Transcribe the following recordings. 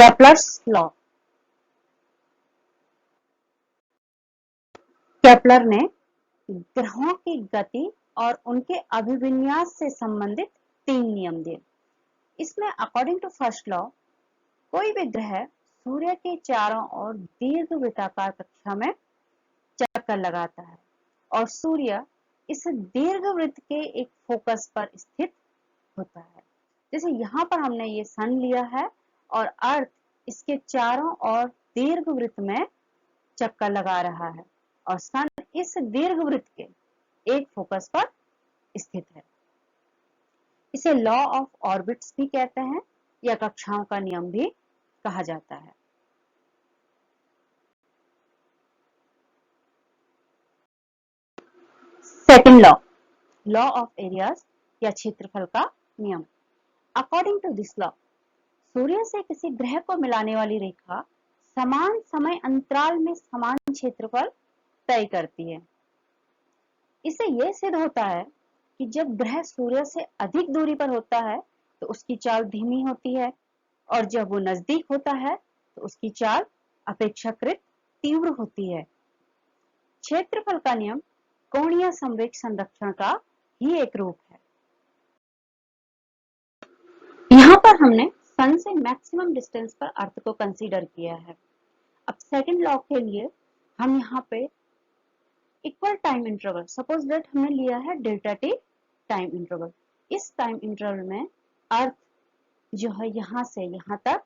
Kepler's law. Kepler ने ग्रहों की गति और उनके अभिविन्यास से संबंधित 3 नियम दिए। इसमें अकॉर्डिंग टू फर्स्ट लॉ, कोई भी ग्रह सूर्य के चारों ओर दीर्घवृत्ताकार कक्षा में चक्कर लगाता है और सूर्य इस दीर्घवृत्त के एक फोकस पर स्थित होता है। जैसे यहाँ पर हमने ये सन लिया है और अर्थ इसके चारों ओर दीर्घवृत्त में चक्कर लगा रहा है और सन इस दीर्घवृत्त के एक फोकस पर स्थित है। इसे लॉ ऑफ ऑर्बिट्स भी कहते हैं या कक्षाओं का नियम भी कहा जाता है। Second law, law of areas या क्षेत्रफल का नियम। अकॉर्डिंग टू दिस लॉ, सूर्य से किसी ग्रह को मिलाने वाली रेखा समान समय अंतराल में समान क्षेत्रफल तय करती है। इससे यह सिद्ध होता है कि जब ग्रह सूर्य से अधिक दूरी पर होता है तो उसकी चाल धीमी होती है और जब वो नजदीक होता है तो उसकी चाल अपेक्षाकृत तीव्र होती है। क्षेत्रफल का नियम कोणीय संवेग संरक्षण का ही एक रूप है। यहाँ पर हमने सन से मैक्सिमम डिस्टेंस पर अर्थ को कंसीडर किया है। अब सेकंड लॉ के लिए हम यहाँ पे equal time interval, suppose that हमने लिया है डेल्टा टी टाइम इंटरवल। इस टाइम इंटरवल में अर्थ जो है यहाँ से यहाँ तक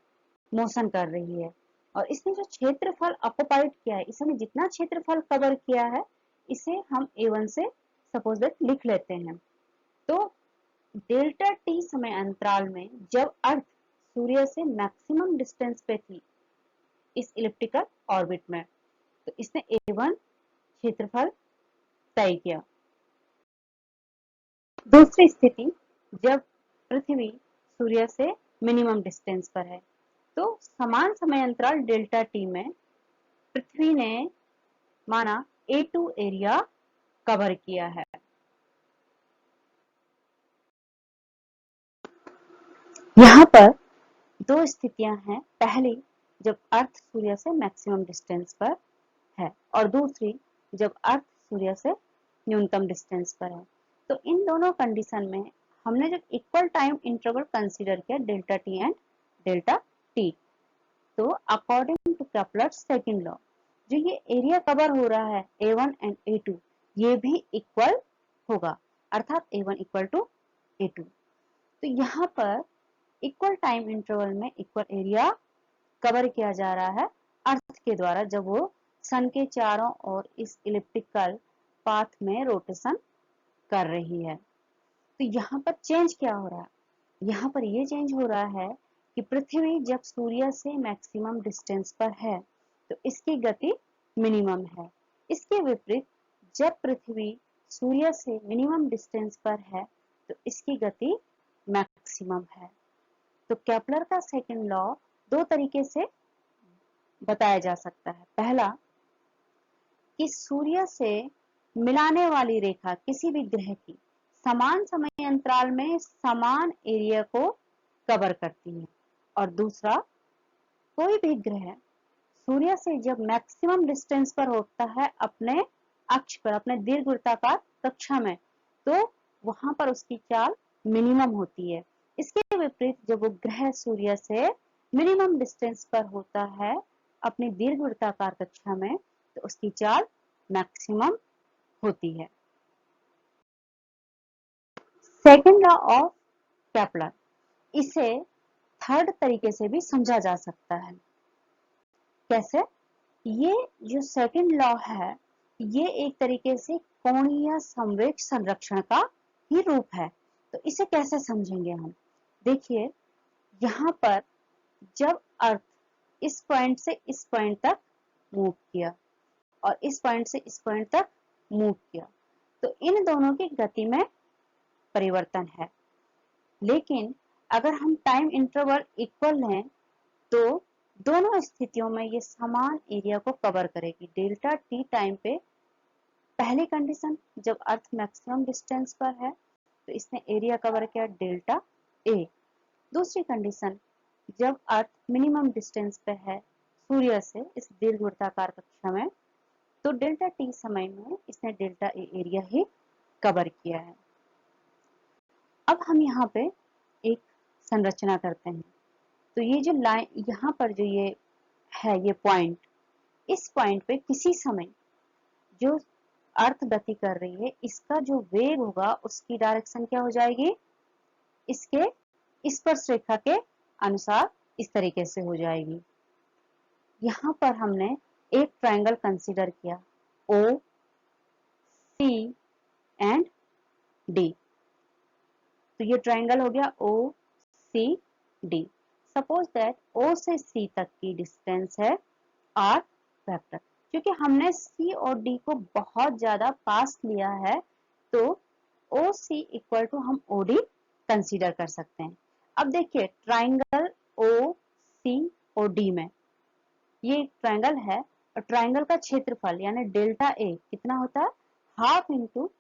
मोशन कर रही है और इसने जो क्षेत्रफल ऑक्युपाइड किया है, इसने जितना क्षेत्रफल कवर किया है, इसे हम A1 से सपोज दैट लिख लेते हैं। तो डेल्टा टी समय अंतराल में जब अर्थ सूर्य से मैक्सिमम डिस्टेंस पे थी इस इलिप्टिकल ऑर्बिट में, तो इसने A1 क्षेत्रफल तय किया। दूसरी स्थिति, जब पृथ्वी सूर्य से मिनिमम डिस्टेंस पर है, तो समान समय अंतराल डेल्टा टी में पृथ्वी ने माना A2 एरिया कवर किया है। यहाँ पर दो स्थितियां हैं, पहली जब अर्थ सूर्य से मैक्सिमम डिस्टेंस पर है और दूसरी जब अर्थ सूर्य से न्यूनतम डिस्टेंस पर है। तो इन दोनों कंडीशन में हमने जब इक्वल टाइम इंटरवल कंसीडर किया delta t and delta t, तो according to Kepler's second law, जो ये एरिया कवर हो रहा है A1 एंड A2, ये भी इक्वल होगा, अर्थात A1 इक्वल टू A2। तो यहाँ पर इक्वल टाइम इंटरवल में इक्वल एरिया कवर किया जा रहा है अर्थ के द्वारा जब वो सन के चारों ओर इस इलिप्टिकल पाथ में रोटेशन कर रही है। तो यहाँ पर चेंज क्या हो रहा है? यहाँ पर ये चेंज हो रहा है कि पृथ्वी जब सूर्य से मैक्सिमम डिस्टेंस पर है तो इसकी गति मिनिमम है। इसके विपरीत जब पृथ्वी सूर्य से मिनिमम डिस्टेंस पर है तो इसकी गति मैक्सिमम है। तो केपलर का सेकंड लॉ दो तरीके से बताया जा सकता है। पहला कि सूर्य से मिलाने वाली रेखा किसी भी ग्रह की समान समय अंतराल में समान एरिया को कवर करती है और दूसरा, कोई भी ग्रह सूर्य से जब मैक्सिमम डिस्टेंस पर होता है अपने अक्ष पर, अपने दीर्घवृत्ताकार कक्षा में, तो वहां पर उसकी चाल मिनिमम होती है। इसके विपरीत जब वो ग्रह सूर्य से मिनिमम डिस्टेंस पर होता है अपनी दीर्घवृत्ताकार कक्षा में, तो उसकी चाल मैक्सिमम होती है। सेकंड लॉ ऑफ केपलर, इसे थर्ड तरीके से भी समझा जा सकता है। कैसे? ये जो सेकंड लॉ है, ये एक तरीके से कोणीय संवेग संरक्षण का ही रूप है। तो इसे कैसे समझेंगे हम? देखिए, यहाँ पर जब अर्थ इस पॉइंट से इस पॉइंट तक मूव किया और इस पॉइंट से इस पॉइंट तक मूव किया, तो इन दोनों की गति में परिवर्तन है। लेकिन अगर हम टाइम इंटरवल इक्वल लें तो दोनों स्थितियों में ये समान एरिया को कवर करेगी। डेल्टा टी टाइम पे पहली कंडीशन जब अर्थ मैक्सिमम डिस्टेंस पर है तो इसने एरिया कवर किया डेल्टा ए। दूसरी कंडीशन जब अर्थ मिनिमम डिस्टेंस पे है सूर्य से इस दीर्घवृत्ताकार कक्षा में, तो डेल्टा टी समय में इसने delta A area he cover किया है। अब हम यहाँ पे एक संरचना करते हैं। तो ये जो लाइन यहाँ पर जो ये है, ये पॉइंट, इस पॉइंट पे किसी समय जो अर्थ गति कर रही है, इसका जो वेग होगा उसकी डायरेक्शन क्या हो जाएगी, इसके स्पर्श रेखा के अनुसार इस तरीके से हो जाएगी। यहाँ पर हमने एक ट्रायंगल कंसीडर किया, ओ सी एंड डी। तो ये ट्रायंगल हो गया ओ सी डी। सपोज दैट ओ से सी तक की डिस्टेंस है आर वेक्टर। क्योंकि हमने सी और डी को बहुत ज्यादा पास लिया है, तो ओ सी इक्वल टू हम ओ डी कंसीडर कर सकते हैं। अब देखिए ट्राइंगल ओ सी और डी में ये ट्राइंगल है, और ट्राइंगल का क्षेत्रफल यानी डेल्टा ए कितना होता है, हाफ इंटू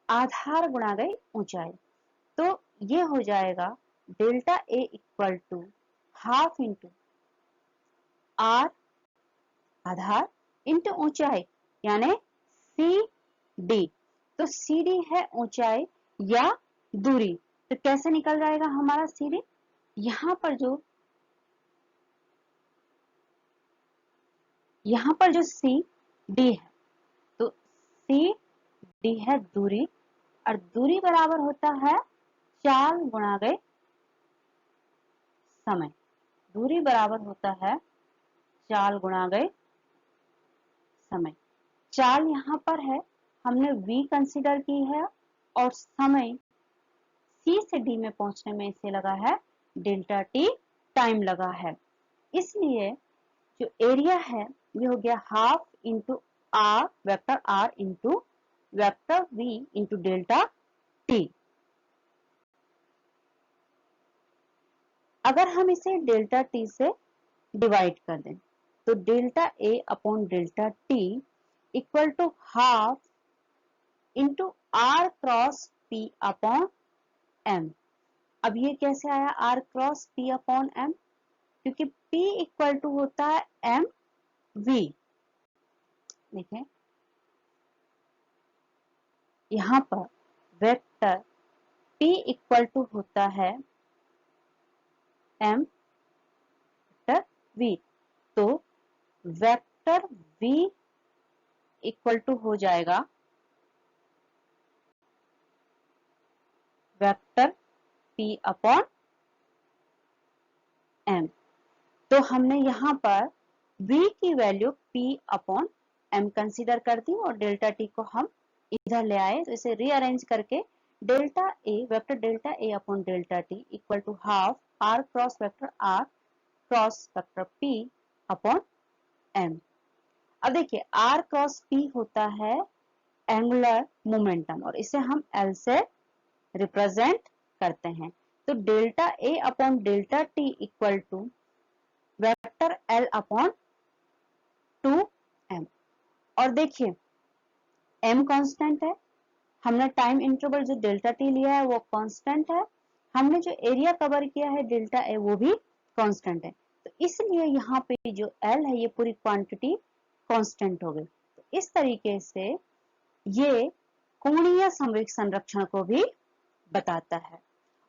आधार गुणा गई ऊंचाई। तो ये हो जाएगा delta a equal to half into r आधार इंटू ऊंचाई यानी सी डी। तो सी डी है ऊंचाई या दूरी, तो कैसे निकल जाएगा हमारा सी डी, यहाँ पर जो सी डी है, तो सी डी है दूरी, और दूरी बराबर होता है चाल गुणा गए समय। दूरी बराबर होता है चाल गुणा गए समय। चाल यहाँ पर है, हमने v कंसीडर की है, और समय c से d में पहुंचने में इसे लगा है डेल्टा t टाइम लगा है। इसलिए जो एरिया है ये हो गया half into r vector r into vector v into delta t। अगर हम इसे डेल्टा t से डिवाइड कर दें, तो delta a upon delta t equal to half into r cross p upon m। अब ये कैसे आया r cross p upon m, क्योंकि p इक्वल टू होता है m v। देखें यहाँ पर वेक्टर p इक्वल टू होता है m वेक्टर v, तो वेक्टर v इक्वल टू हो जाएगा वेक्टर p अपॉन m। तो हमने यहाँ पर v की value p upon m consider कर दी, और डेल्टा t को हम इधर ले आए। तो इसे रीअरेंज करके delta a vector delta a upon delta t equal to half r cross vector r cross vector p upon m। अब देखिए r क्रॉस p होता है एंगुलर मोमेंटम, और इसे हम L से रिप्रेजेंट करते हैं। तो delta a upon delta t equal to vector L upon 2m। और देखिए m कांस्टेंट है, हमने टाइम इंटरवल जो डेल्टा t लिया है वो कांस्टेंट है, हमने जो एरिया कवर किया है डेल्टा a वो भी कांस्टेंट है। तो इसलिए यहाँ पे जो L है ये पूरी क्वांटिटी कांस्टेंट हो गई। तो इस तरीके से ये कोणीय संवेग संरक्षण को भी बताता है।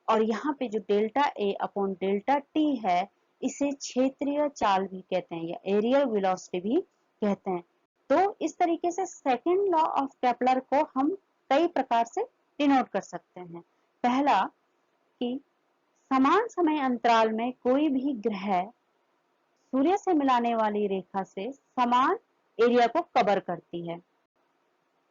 और यहाँ पे जो delta A upon delta T है इसे क्षेत्रीय चाल भी कहते हैं या एरियल वेलोसिटी भी कहते हैं। तो इस तरीके से सेकंड लॉ ऑफ केपलर को हम कई प्रकार से डिनोट कर सकते हैं। पहला कि समान समय अंतराल में कोई भी ग्रह सूर्य से मिलाने वाली रेखा से समान एरिया को कवर करती है।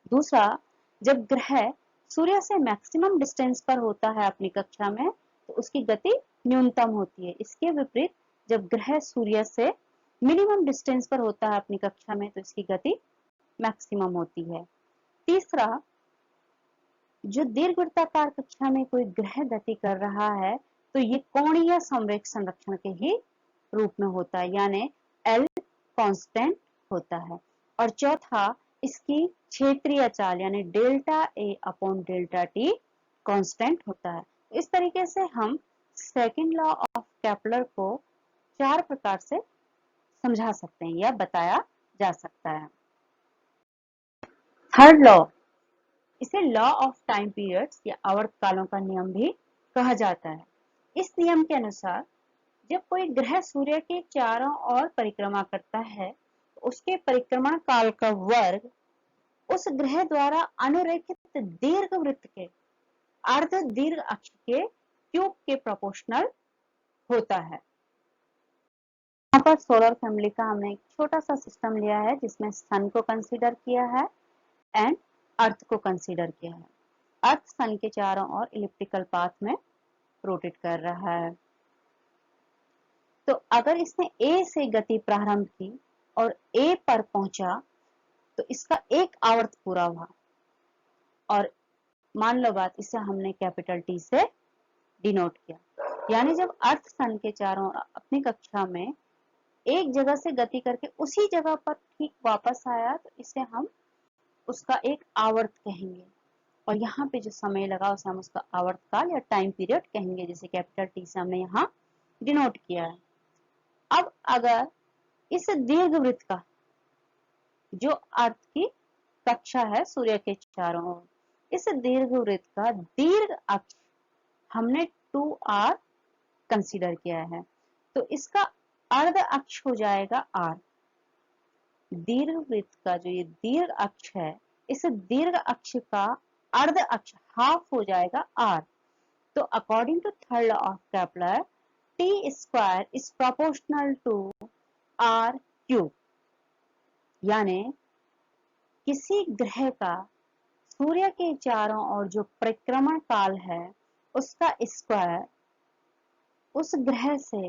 दूसरा, जब ग्रह सूर्य से मैक्सिमम डिस्टेंस पर होता है अपनी कक्षा में, तो उसकी गति न्यूनतम होती है। इसके विपरीत जब ग्रह सूर्य से मिनिमम डिस्टेंस पर होता है अपनी कक्षा में, तो इसकी गति मैक्सिमम होती है। तीसरा, जो दीर्घवृत्ताकार कक्षा में कोई ग्रह गति कर रहा है, तो ये कोणीय संवेग संरक्षण के ही रूप में होता है, यानी L कांस्टेंट होता है। और चौथा, इसकी क्षेत्रीय चाल यानी delta A upon delta T constant होता है। इस तरीके से हम सेकंड लॉ ऑफ केपलर को 4 प्रकार से समझा सकते हैं या बताया जा सकता है। थर्ड लॉ, इसे लॉ ऑफ टाइम पीरियड्स या आवर्तकालों का नियम भी कहा जाता है। इस नियम के अनुसार जब कोई ग्रह सूर्य के चारों ओर परिक्रमा करता है तो उसके परिक्रमण काल का वर्ग उस ग्रह द्वारा अनुरेखित दीर्घवृत्त के अर्ध दीर्घ अक्ष के क्यूब के प्रोपोर्शनल होता है। यहाँ पर सोलर फैमिली का हमने एक छोटा सा सिस्टम लिया है जिसमें सन को कंसीडर किया है एंड अर्थ को कंसीडर किया है। अर्थ सन के चारों ओर इलिप्टिकल पाथ में रोटेट कर रहा है। तो अगर इसने ए से गति प्रारंभ की और ए पर पहुंचा तो इसका एक आवर्त पूरा हुआ और मान लो बात, इसे हमने कैपिटल टी से डिनोट किया। यानी जब अर्थ सन के चारों ओर अपनी कक्षा में एक जगह से गति करके उसी जगह पर ठीक वापस आया तो इसे हम उसका एक आवर्त कहेंगे और यहाँ पे जो समय लगा उसे हम उसका आवर्त काल या टाइम पीरियड कहेंगे, जिसे कैपिटल टी से हमने यहाँ डिनोट किया है। अब अगर इस दीर्घवृत्त का जो अर्थ की कक्षा है सूर्य के चारों ओर, इस दीर्घवृत्त का दीर्घ अक्ष हमने 2r कंसीडर किया है तो इसका अर्ध अक्ष हो जाएगा r। दीर्घवृत्त का जो ये दीर्घ अक्ष है, इस दीर्घ अक्ष का अर्ध अक्ष हाफ हो जाएगा r। तो according to third law of Kepler, t square is proportional to r cube. यानी किसी ग्रह का सूर्य के चारों ओर जो परिक्रमण काल है उसका स्क्वायर उस ग्रह से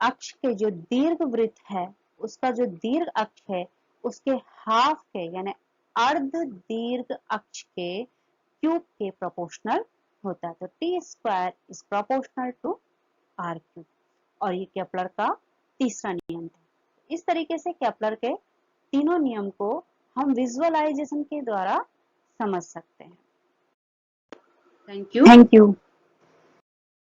अक्ष के जो दीर्घवृत्त है उसका जो दीर्घ अक्ष है उसके हाफ के यानी अर्ध दीर्घ अक्ष के क्यूब के प्रोपोर्शनल होता है। तो t square is proportional to r cube और ये केपलर का तीसरा नियम था। इस तरीके से केपलर के तीनों नियम को हम विजुअलाइजेशन के द्वारा समझ सकते हैं। Thank you.